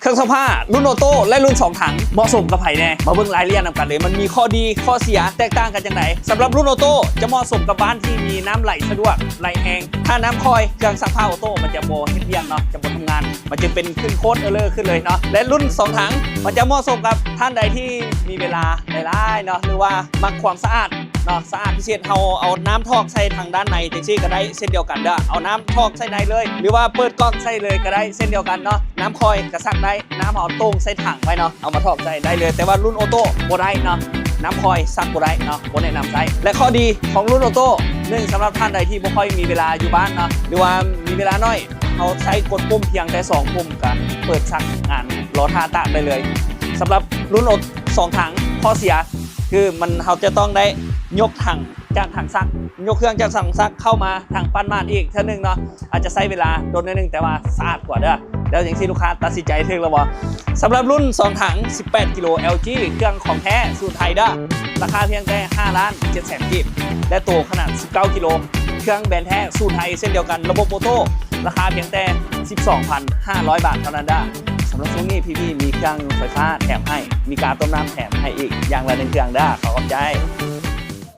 รื่องซักผ้ารุ่นออโต้และรุ่น2ถังเหมาะสมกับไผ่แน่มาเบิ่งรายละเอียดนำกันเลยมันมีข้อดีข้อเสียแตกต่างกันจังไดสำหรับรุ่นออโต้จะเหมาะสมกับบ้านที่มีน้ำไหลสะดวกไหลแห้งถ้าน้ำคอยเครื่องซักผ้าออโต้มันจะโบเฮ็ดเวียกเนาะจะบ่ทำงานมันจะเป็นขึ้นโค้ดขึ้นเลยเนาะและรุ่น2ถังมันจะเหมาะสมกับท่านใดที่มีเวลาหลายๆเนาะหรือว่ามักความสะอาดเนาะสะอาดพิเศษเอาน้ำทอกใส่ทางด้านในจังซี่ก็ได้เช่นเดียวกันเด้อเอาน้ำทอกใส่ในเลยหรือว่าเปิดก๊อกใส่เลยก็ได้เช่นเดียวกันเนาะน้ำคอยกระซักได้น้ำเอาตรงใส่ถังไว้เนาะเอามาทอกใส่ได้เลยแต่ว่ารุ่นออโต้บ่ได้เนาะน้ำคอยซักบ่ได้เนาะบ่แนะนำใช้และข้อดีของรุ่นออโต้1สำหรับท่านใดที่บ่ค่อยมีเวลาอยู่บ้านเนาะหรือว่ามีเวลาน้อยเอาใช้กดปุ่มเพียงแต่2ปุ่มก็เปิดซักงานรอท่าตากได้เลยสำหรับรุ่นออโต้2ถังข้อเสียคือเราจะต้องได้ยกถังจากถังซักยกเครื่องจากถังซักเข้ามาถังปั้นม่านอีกเท่านึงเนาะอาจจะใช้เวลาโดนนิดนึงแต่ว่าสะอาดกว่าเด้อแล้วอย่างที่ลูกค้าตัดสินใจถึงแล้วบ่สำหรับรุ่น2ถัง18กิโล LG เครื่องของแท้สูตรไทยเด้อราคาเพียงแค่5,700,000 กีบและตัวขนาด19กิโลเครื่องแบรนด์แท้สูตรไทยเส้นเดียวกันระบบโอโต้ราคาเพียงแต่ 12,500 บาทเท่านั้นเด้อสำหรับช่วงนี้พี่มีเครื่องไฟฟ้าแถมให้มีการต้มน้ำแถมให้อีกอย่างละ1เครื่องเด้อขอบใจ